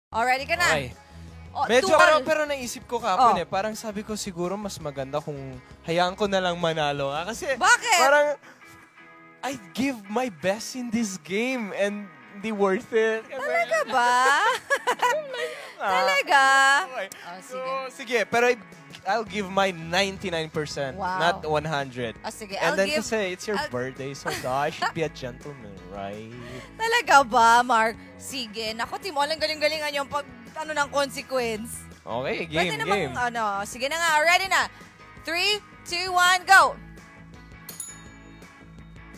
Already ka na? Okay. Oh, medyo, pero naisip ko kapon parang sabi ko siguro mas maganda kung hayaan ko na lang manalo. Kasi bakit? Parang I give my best in this game and hindi worth it. Talaga ba? Talaga? Okay. Oh, sige. So, sige, pero I'll give my 99%, not 100. Oh, sige. And then kasi it's your birthday, so I should be a gentleman, right? Talaga ba, Mark? Sige. Naku, Timo, alang galing-galingan yung pag, ng consequence. Okay, game, pwede game. Namang, sige na nga, ready na. 3, 2, 1, go!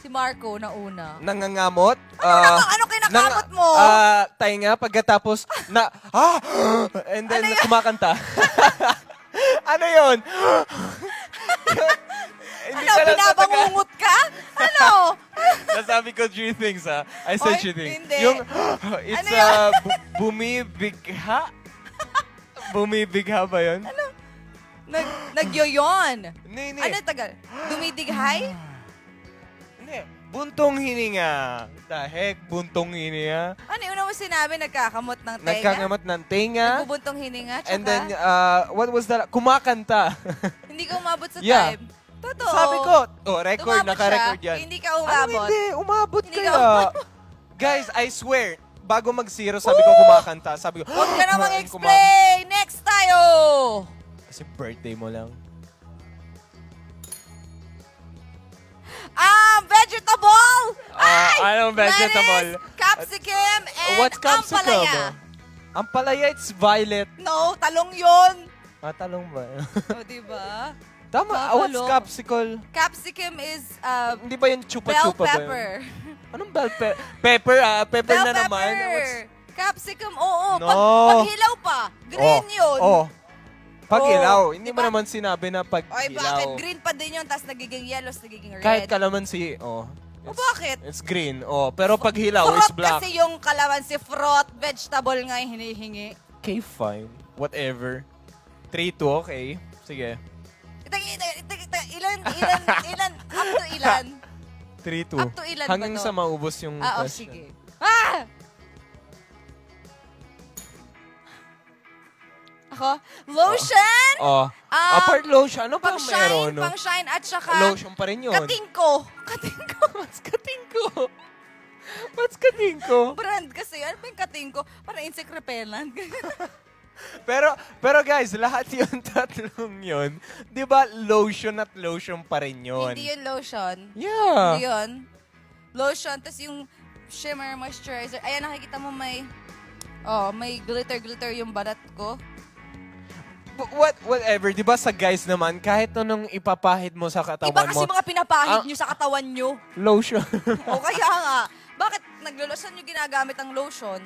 Si Marco na una. Nangangamot? Ano kinakamot mo? Tainga, pagkatapos and then kumakanta. Ano yun? Binabangungot ka? Ano? Nasabi ko 3 things, ha? I said 3 things. Hindi. Yung, it's bumibigha? Bumibigha ba yun? Ano? Nagyoyon. Hindi. Ano tagal? Dumidighay? Hindi. Buntong hininga. The heck, buntong hininga. Ano yung una mo sinabi? Nagkakamot ng tenga? Nagkakamot ng tenga. Nagbubuntong hininga? Tsaka? And then, what was that? Kumakanta. Hindi ka umabot sa time. Totoo. Sabi ko, record, naka-record yan. Hindi ka umabot. Hindi, umabot kaya. Guys, I swear, bago mag-zero, sabi ko kumakanta. Sabi ko, huwag ka namang explain! Next tayo! Kasi birthday mo lang. Vegetable! Anong vegetable? Lettuce, capsicum, and what's capsicum? Ampalaya. Ampalaya, it's violet. No, talong yun. Talong ba? Diba? Tama, what's capsicum? Capsicum is, hindi ba yung chupa-chupa bell pepper. Ba yun? Anong bell pepper? Pepper, pepper bell na naman. Capsicum, oo. No. Pag hilaw pa, green yun. Pag hilaw. Hindi mo naman sinabi na pag hilaw. Ay, bakit? Green pa din yun, tapos nagiging yellow, nagiging red. Kahit kalamansi, bakit? It's green, pero pag hilaw, it's black. Kasi yung kalamansi, fruit, vegetable nga yung hinihingi. Okay, fine. Whatever. 3-2, okay. Sige. Ilan? Up to ilan? 3-2. Up to ilan hanggang ba to? sa maubos yung question. Sige. Ako? Lotion? Apart lotion, ano pa meron? Pang-shine at saka... Lotion pa rin yun. Katingko. What's katingko? What's katingko? Brand kasi. Ano ba yung katingko? Parang insect repellent. pero guys, lahat yung tatlong yun, di ba lotion at lotion pa rin yun? Hindi yun lotion. Yeah. Hindi yun. Lotion, tas yung shimmer moisturizer. Ayan, nakikita mo may glitter-glitter yung balat ko. Whatever, di ba sa guys naman, kahit anong ipapahid mo sa katawan mo. Iba kasi mga pinapahid nyo sa katawan nyo. Lotion. O kaya nga. Bakit saan nyo ginagamit ang lotion?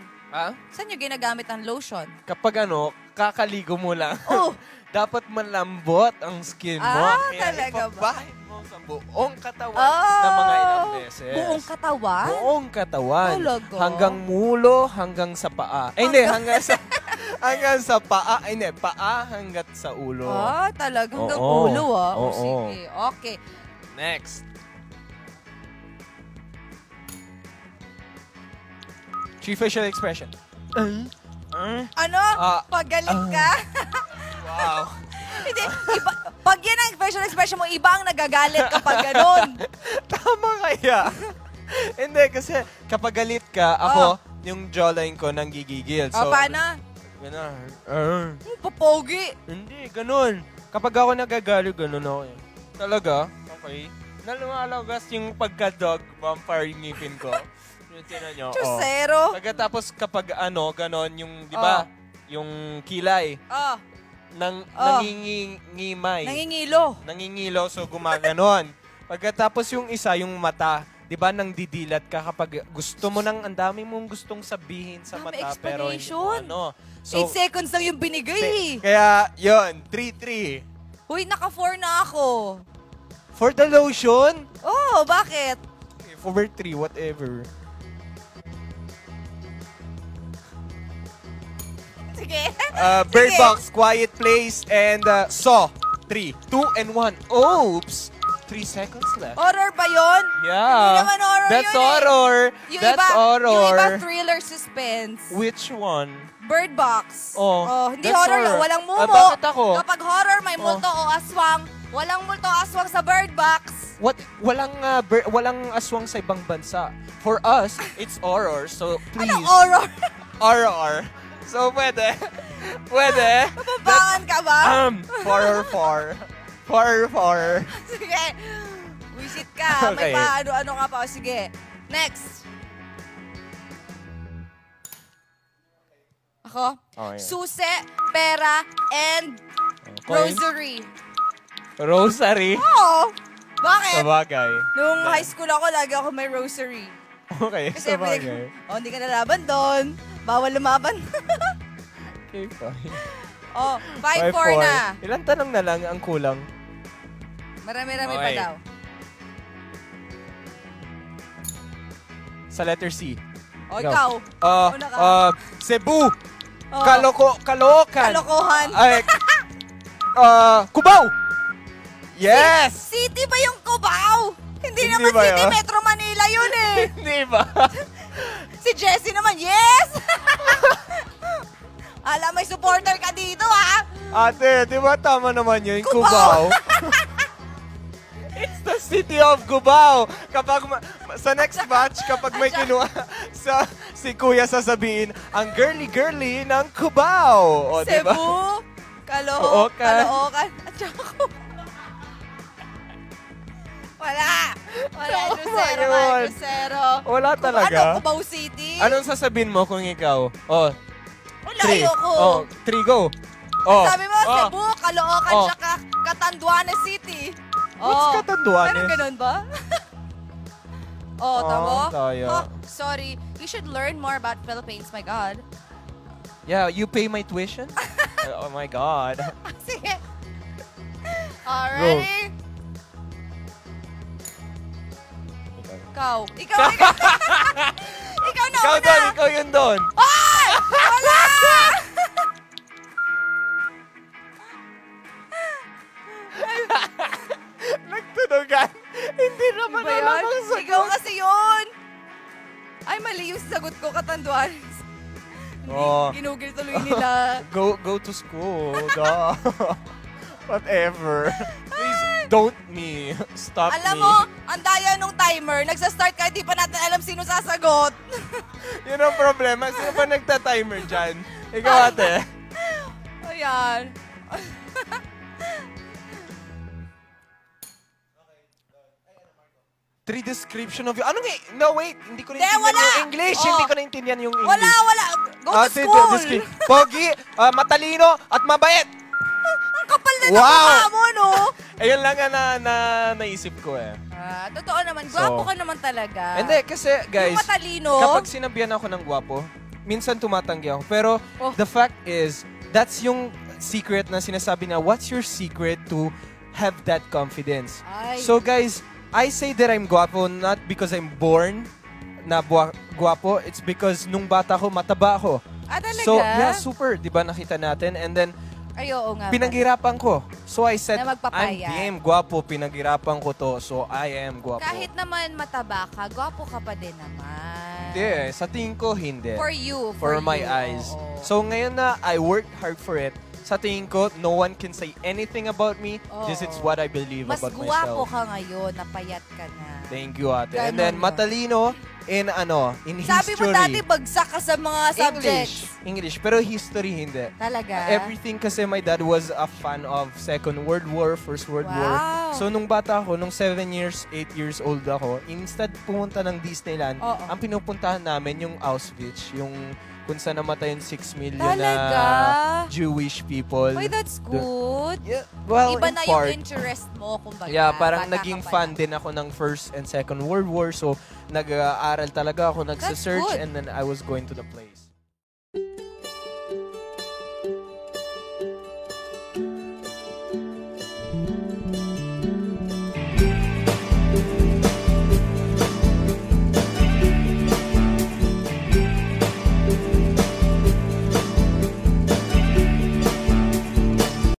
Saan nyo ginagamit ang lotion? Kapag kakaligo mo lang. Dapat malambot ang skin mo. Kaya talaga ba? ipapahid mo sa buong katawan na mga ilang beses. Buong katawan? Buong katawan. Talaga? Hanggang mulo, hanggang sa paa. Ay, hindi, hanggang sa paa. Ay, hindi, paa hanggat sa ulo. Talaga? Hanggang ulo, Sige, okay. Next. Chief facial expression. Ano? Pagalit ka? Wow. Hindi, pag yan ang facial expression mo, iba ang nagagalit kapag ganun. Tama kaya? Hindi, kasi kapag galit ka, ako, yung jawline ko nang gigigil. So, paano? Ganun. Papogi. Hindi, ganun. Kapag ako nagagalit, ganun ako. Talaga? Okay. Nalumalabas yung pagka-dog vampire ngipin ko. Tinan nyo. Chusero. Pagkatapos kapag ganon, yung, di ba, yung kilay. Nangingimay. Nangingilo, so gumaganon. Pagkatapos yung isa, yung mata, di ba, nang didilat ka kapag gusto mo nang ang dami mong gustong sabihin sa mata, pero hindi mo So, 8 seconds lang yung binigay. Kaya, yun, 3-3. Uy, naka-4 na ako. For the lotion? Bakit? Okay, for 3, whatever. Sige. Bird Box, Quiet Place, and Saw. 3, 2, and 1. Oops! 3 seconds left. Horror ba yun? Yeah. Hindi naman horror That's yun horror. That's horror. Yung iba thriller suspense. Which one? Bird Box. Oh, hindi that's horror. horror. Walang mumo. Bakit ako? Kapag horror, may multo o aswang. Walang multo o aswang sa Bird Box. Walang aswang sa ibang bansa. For us, it's horror. So please. Anong horror? Horror. So pwede. Pwede. Mapapangan ka ba? Horror. Sige. Wisit ka. Okay. May pa ano-ano ka pa. Sige. Next. Ako? Okay. Susi, pera, and Coin? rosary. Rosary? Oo. Bakit? Sabagay. Nung high school ako, lagi ako may rosary. Okay, Kasi sabagay. hindi ka nalaban doon. Bawal lumaban. Okay, fine. 5-4 na. Ilang tanong na lang ang kulang? Marami-rami pa Okay. daw. Sa letter C. O, Go. ikaw. Una ka. Cebu. Oh. Caloocan. Kalokohan. Ay, Cubao. Yes! City ba yung Cubao? Hindi Hindi naman ba City, yun? Metro Manila yun eh. Hindi ba? Si Jessie naman, yes! Alam, may supporter ka dito, ha? Ate, di ba tama naman yun? Cubao. It's the city of Cubao. Kapag sa next batch, kapag may kinuha si Kuya sasabihin, ang girly-girly ng Cubao. O, di ba? Cebu, Caloocan. Caloocan, at saka Wala. Tama Crucero. yun. Crucero. Wala talaga. Ano, Cubao City? Anong sasabihin mo kung ikaw? Oh, Wala, 3. ayoko. Oh, 3, go. Oh. Sabi mo, Cebu, Caloocan, Oh. tsaka Catanduanes City. What's Catanduanes? Meron ganun ba? Tamo? tayo. Sorry. You should learn more about Philippines, my God. Yeah, you pay my tuition? Oh my God. Sige. Alrighty. Ikaw. Ikaw na Ikaw una. doon, ikaw yun doon. Ay! Wala! Nagtunugan. Hindi naman Ba alam yun? ang sagot. Ikaw kasi yun. Ay, mali yung sagot ko, Catanduanes. Oh. Ginugil tuloy nila. Go to school. Duh. Whatever. Please don't me. Stop Alam me. mo, ang daya nung timer. Nagsa-start ka, di pa natin alam sino sasagot. Yun ang problema. Sino ba nagta-timer dyan? Ikaw ate. Ayan. Three description of you. Ano nga? No, wait. Hindi ko Hindi, naintindihan wala. yung English. Oh. Hindi ko naintindihan yung English. Wala. Go to Ate, school. Pogi, matalino, at mabait. Ang kapal na Wow. mukha mo, no? Ayun lang nga naisip ko eh. Totoo naman. Gwapo ka naman talaga. Hindi, kasi guys, Yung matalino. kapag sinabihan ako ng gwapo, minsan tumatanggi ako. Pero the fact is, that's yung secret na sinasabi na, what's your secret to have that confidence? Ay. So guys, I say that I'm gwapo not because I'm born na gwapo. It's because nung bata ko, mataba ako. Talaga? So, yeah, super. Di ba nakita natin? And then, Ay, oo nga. pinaghirapan ko. So I said, Na magpapayat. I'm game, gwapo, pinaghirapan ko to. So I am gwapo. Kahit naman mataba ka, gwapo ka pa din naman. Hindi, sa tingin ko, hindi. For you. For my you, eyes. oo. So ngayon na I worked hard for it, sa tingin ko, no one can say anything about me. Oo. This is what I believe Mas about gwapo myself. ka ngayon, napayat ka na. Thank you, ate. And Ganon then, yun. matalino in Sabi history. mo dati, bagsak ka sa mga subjects. English. Pero history, hindi. Talaga? Everything kasi my dad was a fan of Second World War, First World War. Wow. So nung bata ako, nung 7 years, 8 years old ako, instead pumunta ng Disneyland, Oo. ang pinupuntahan namin yung Auschwitz, yung kung saan namatay yung 6 million Talaga? na Jewish people. Uy, that's good. Yeah, well, Iba in na part. yung interest mo, kumbaga. Yeah, parang Bata naging ka pa fan lang. din ako ng First and Second World War. So, nag-aaral talaga ako, nagsa-search, good. and then I was going to the place.